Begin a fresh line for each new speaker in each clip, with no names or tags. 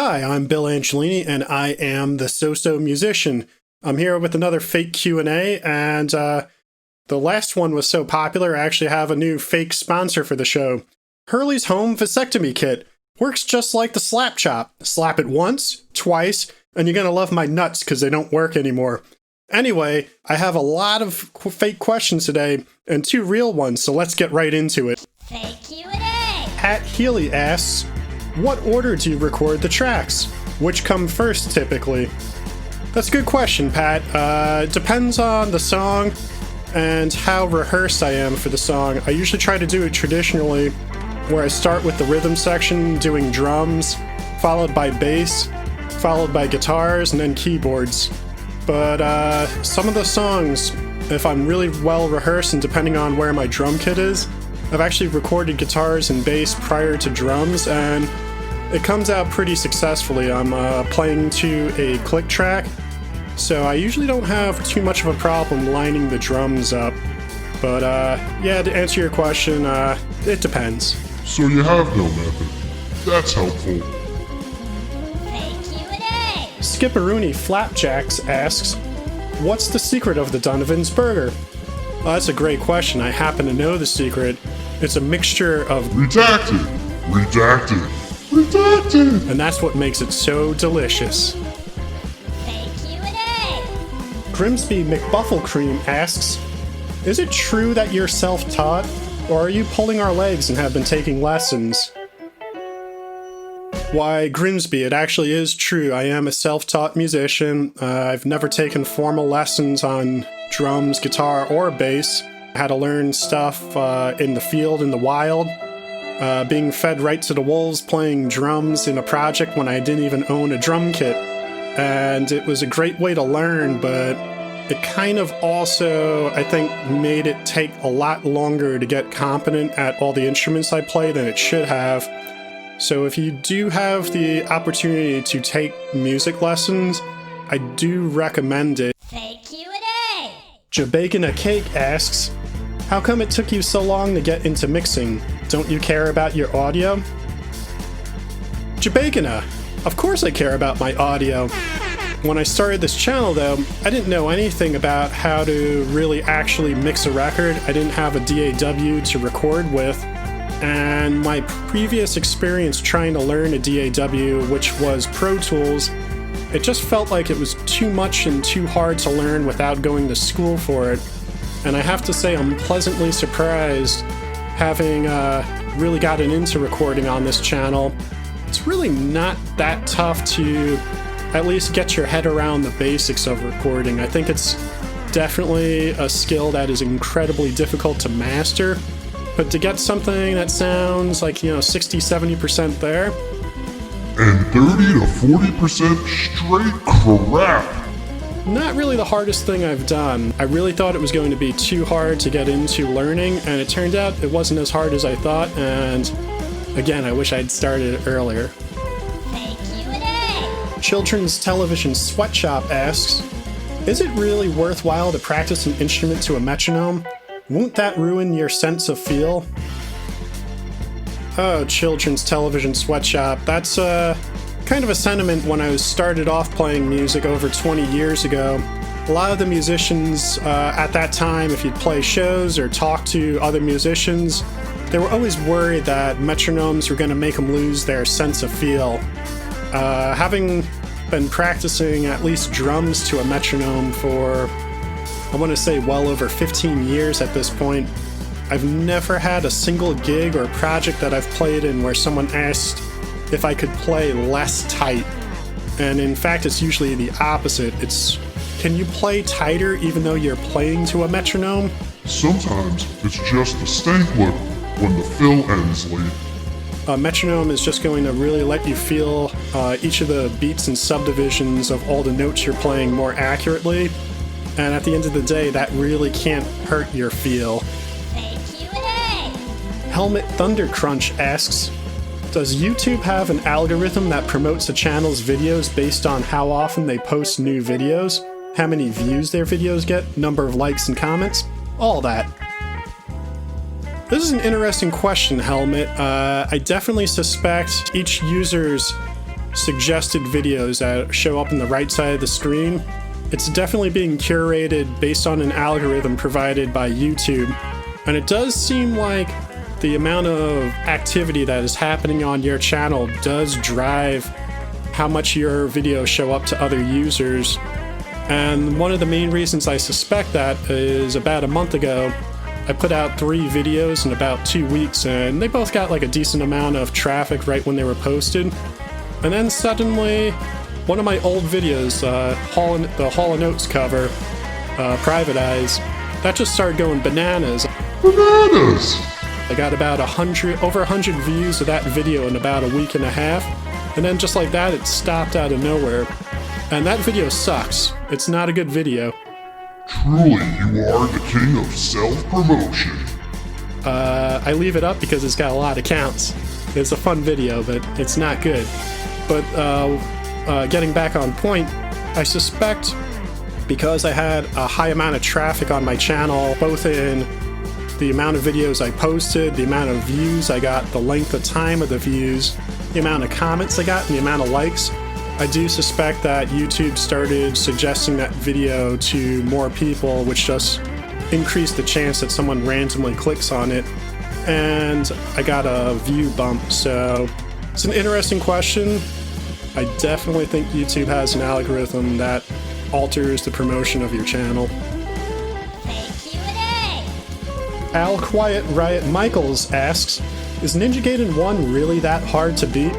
Hi, I'm Bill Angelini, and I am the So-So Musician. I'm here with another fake Q&A, and the last one was so popular, I actually have a new fake sponsor for the show. Hurley's Home Vasectomy Kit. Works just like the slap chop. Slap it once, twice, and you're gonna love my nuts because they don't work anymore. Anyway, I have a lot of fake questions today, and two real ones, so let's get right into it.
Fake Q&A!
Pat Healy asks, what order do you record the tracks? Which come first, typically? That's a good question, Pat. It depends on the song and how rehearsed I am for the song. I usually try to do it traditionally, where I start with the rhythm section, doing drums, followed by bass, followed by guitars, and then keyboards. But some of the songs, if I'm really well rehearsed and depending on where my drum kit is, I've actually recorded guitars and bass prior to drums, and it comes out pretty successfully. I'm playing to a click track, so I usually don't have too much of a problem lining the drums up. But yeah, to answer your question, it depends.
So you have no method. That's helpful.
Fake Q&A!
Skipperoonie Flapjacks asks, what's the secret of the Donovan's Burger? That's a great question. I happen to know the secret. It's a mixture of
Redacted! Redacted! Redacted!
and that's what makes it so delicious.
Fake Q&A!
Grimsby McBufflecream asks, is it true that you're self-taught, or are you pulling our legs and have been taking lessons? Why, Grimsby, it actually is true. I am a self-taught musician. I've never taken formal lessons on drums, guitar, or bass. I had to learn stuff in the field, in the wild, being fed right to the wolves, playing drums in a project when I didn't even own a drum kit. And it was a great way to learn, but it kind of also, I think, made it take a lot longer to get competent at all the instruments I play than it should have. So if you do have the opportunity to take music lessons, I do recommend it.
Fake Q&A!
Jabacon a Cake asks, how come it took you so long to get into mixing? Don't you care about your audio? Jabacona, of course I care about my audio. When I started this channel, though, I didn't know anything about how to really actually mix a record. I didn't have a DAW to record with, and my previous experience trying to learn a DAW, which was Pro Tools, it just felt like it was too much and too hard to learn without going to school for it. And I have to say I'm pleasantly surprised, having really gotten into recording on this channel. It's really not that tough to at least get your head around the basics of recording. I think it's definitely a skill that is incredibly difficult to master, but to get something that sounds like, 60-70% there,
And 30 to 40% straight crap!
not really the hardest thing I've done. I really thought it was going to be too hard to get into learning, and it turned out it wasn't as hard as I thought, and again, I wish I'd started earlier.
Fake Q&A!
Children's Television Sweatshop asks, is it really worthwhile to practice an instrument to a metronome? Won't that ruin your sense of feel? Oh, Children's Television Sweatshop, that's kind of a sentiment when I started off playing music over 20 years ago. A lot of the musicians at that time, if you'd play shows or talk to other musicians, they were always worried that metronomes were going to make them lose their sense of feel. Having been practicing at least drums to a metronome for, I want to say, well over 15 years at this point, I've never had a single gig or project that I've played in where someone asked if I could play less tight. And in fact, it's usually the opposite. It's, can you play tighter even though you're playing to a metronome?
Sometimes it's just the stank lip when the fill ends late.
A metronome is just going to really let you feel each of the beats and subdivisions of all the notes you're playing more accurately. And at the end of the day, that really can't hurt your feel.
Fake Q&A!
Helmet Thundercrunch asks, does YouTube have an algorithm that promotes a channel's videos based on how often they post new videos? How many views their videos get? Number of likes and comments? All that. This is an interesting question, Helmet. I definitely suspect each user's suggested videos that show up in the right side of the screen, it's definitely being curated based on an algorithm provided by YouTube. And it does seem like the amount of activity that is happening on your channel does drive how much your videos show up to other users. And one of the main reasons I suspect that is about a month ago, I put out 3 videos in about 2 weeks, and they both got like a decent amount of traffic right when they were posted. And then suddenly, one of my old videos, the Hall & Oates cover, Private Eyes, that just started going bananas.
Bananas!
I got about over 100 views of that video in about a week and a half, and then just like that, it stopped out of nowhere. And that video sucks. It's not a good video.
Truly, you are the king of self-promotion.
I leave it up because it's got a lot of counts. It's a fun video, but it's not good. But getting back on point, I suspect because I had a high amount of traffic on my channel, both in the amount of videos I posted, the amount of views I got, the length of time of the views, the amount of comments I got, and the amount of likes, I do suspect that YouTube started suggesting that video to more people, which just increased the chance that someone randomly clicks on it, and I got a view bump. So it's an interesting question. I definitely think YouTube has an algorithm that alters the promotion of your channel.
Fake Q&A.
Al Quiet Riot Michaels asks, is Ninja Gaiden 1 really that hard to beat?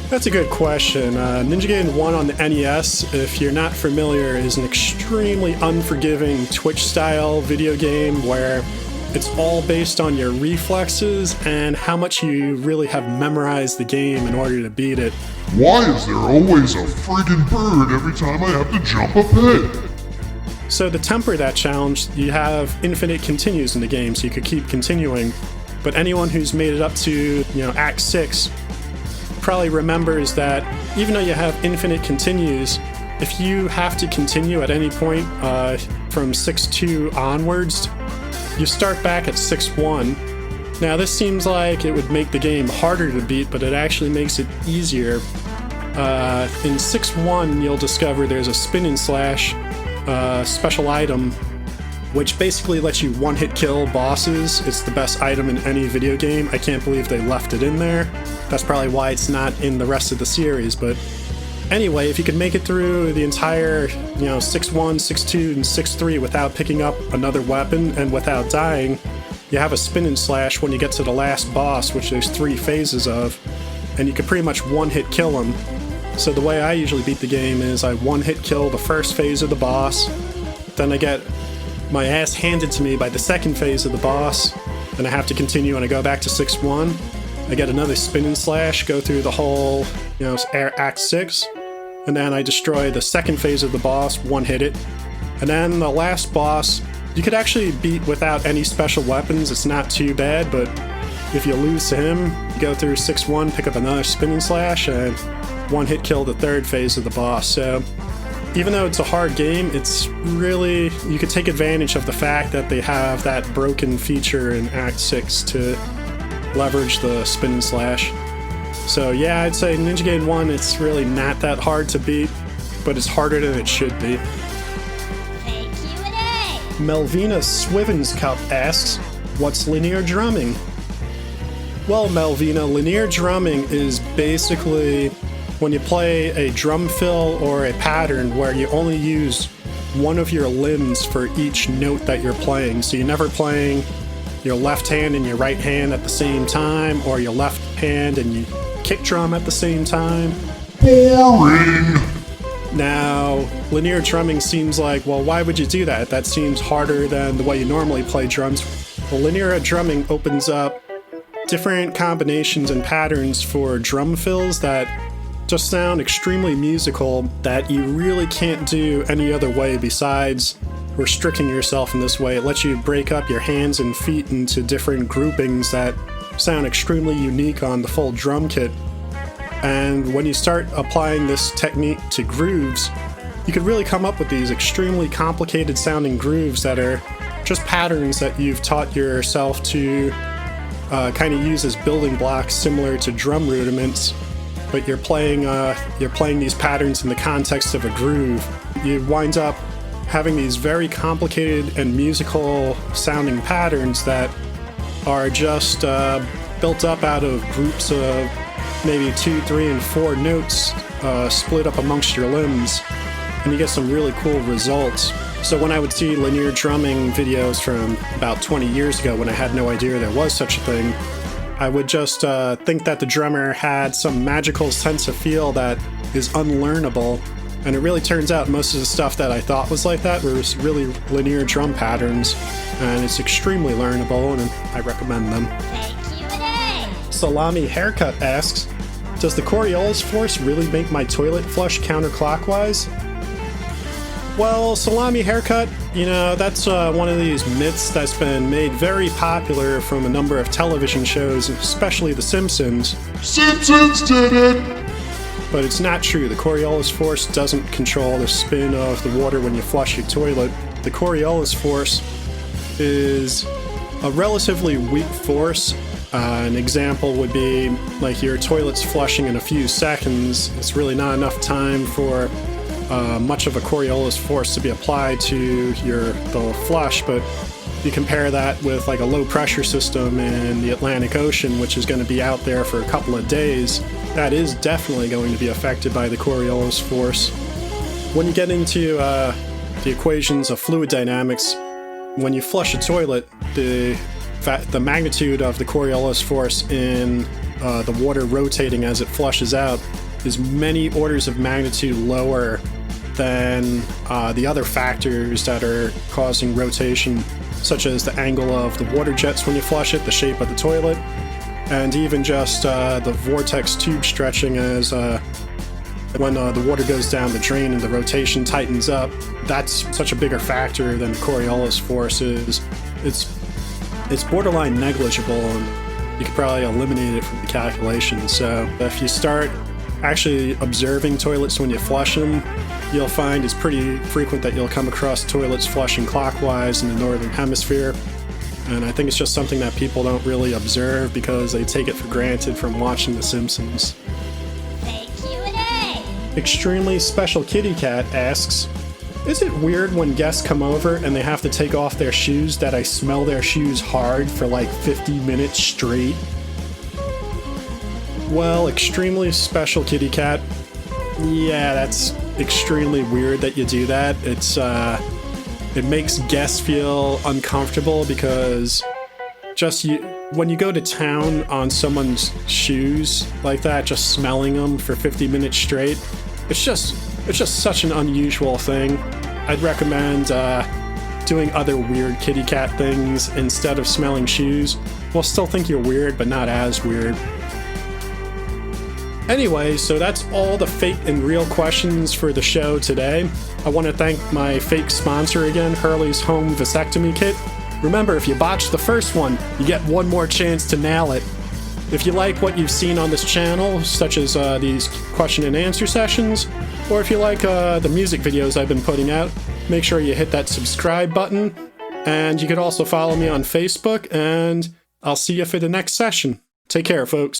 That's a good question. Ninja Gaiden 1 on the NES, if you're not familiar, is an extremely unforgiving Twitch-style video game where it's all based on your reflexes and how much you really have memorized the game in order to beat it.
Why is there always a friggin' bird every time I have to jump a pit?
So to temper that challenge, you have infinite continues in the game, so you could keep continuing. But anyone who's made it up to, Act 6 probably remembers that even though you have infinite continues, if you have to continue at any point from 6-2 onwards, you start back at 6-1. Now this seems like it would make the game harder to beat, but it actually makes it easier. In 6-1, you'll discover there's a spin and slash special item, which basically lets you one-hit kill bosses. It's the best item in any video game. I can't believe they left it in there. That's probably why it's not in the rest of the series, but anyway, if you can make it through the entire, 6-1, 6-2, and 6-3 without picking up another weapon and without dying, you have a spin and slash when you get to the last boss, which there's 3 phases of, and you can pretty much one-hit kill him. So the way I usually beat the game is I one-hit kill the first phase of the boss, then I get my ass handed to me by the second phase of the boss, then I have to continue and I go back to 6-1. I get another spin and slash, go through the whole, Act 6, and then I destroy the second phase of the boss, one-hit it. And then the last boss, you could actually beat without any special weapons, it's not too bad, but if you lose to him, you go through 6-1, pick up another spin and slash, and one-hit kill the third phase of the boss. So even though it's a hard game, it's really, you could take advantage of the fact that they have that broken feature in Act 6 to leverage the spin and slash. So yeah, I'd say Ninja Gaiden 1, it's really not that hard to beat, but it's harder than it should be.
Fake Q&A.
Melvina Swivens Cup asks, what's linear drumming? Well, Melvina, linear drumming is basically when you play a drum fill or a pattern where you only use one of your limbs for each note that you're playing. So you're never playing your left hand and your right hand at the same time, or your left hand and you kick drum at the same time.
Boring!
Now, linear drumming seems like, well, why would you do that? That seems harder than the way you normally play drums. Well, linear drumming opens up different combinations and patterns for drum fills that just sound extremely musical that you really can't do any other way besides restricting yourself in this way. It lets you break up your hands and feet into different groupings that sound extremely unique on the full drum kit. And when you start applying this technique to grooves, you could really come up with these extremely complicated sounding grooves that are just patterns that you've taught yourself to kind of use as building blocks similar to drum rudiments. but you're playing these patterns in the context of a groove. You wind up having these very complicated and musical sounding patterns that are just built up out of groups of maybe 2, 3, and 4 notes split up amongst your limbs, and you get some really cool results. So when I would see linear drumming videos from about 20 years ago, when I had no idea there was such a thing, I would just think that the drummer had some magical sense of feel that is unlearnable, and it really turns out most of the stuff that I thought was like that was really linear drum patterns, and it's extremely learnable, and I recommend them.
Q&A.
Salami Haircut asks, does the Coriolis force really make my toilet flush counterclockwise? Well, Salami Haircut, that's one of these myths that's been made very popular from a number of television shows, especially The Simpsons.
Simpsons did it!
But it's not true. The Coriolis force doesn't control the spin of the water when you flush your toilet. The Coriolis force is a relatively weak force. An example would be like your toilet's flushing in a few seconds. It's really not enough time for much of a Coriolis force to be applied to the flush, but you compare that with like a low pressure system in the Atlantic Ocean, which is going to be out there for a couple of days. That is definitely going to be affected by the Coriolis force. When you get into the equations of fluid dynamics, when you flush a toilet, the magnitude of the Coriolis force in the water rotating as it flushes out is many orders of magnitude lower than the other factors that are causing rotation, such as the angle of the water jets when you flush it, the shape of the toilet, and even just the vortex tube stretching as when the water goes down the drain and the rotation tightens up. That's such a bigger factor than the Coriolis force is. It's borderline negligible, and you could probably eliminate it from the calculation. So if you start actually observing toilets when you flush them, you'll find it's pretty frequent that you'll come across toilets flushing clockwise in the northern hemisphere. And I think it's just something that people don't really observe because they take it for granted from watching The Simpsons.
Q&A.
Extremely Special Kitty Cat asks, is it weird when guests come over and they have to take off their shoes that I smell their shoes hard for like 50 minutes straight? Well, Extremely Special Kitty Cat, yeah, that's extremely weird that you do that. It makes guests feel uncomfortable because when you go to town on someone's shoes like that, just smelling them for 50 minutes straight, it's just such an unusual thing. I'd recommend doing other weird kitty cat things instead of smelling shoes. We'll still think you're weird, but not as weird. Anyway, so that's all the fake and real questions for the show today. I want to thank my fake sponsor again, Hurley's Home Vasectomy Kit. Remember, if you botch the first one, you get one more chance to nail it. If you like what you've seen on this channel, such as these question and answer sessions, or if you like the music videos I've been putting out, make sure you hit that subscribe button. And you could also follow me on Facebook, and I'll see you for the next session. Take care, folks.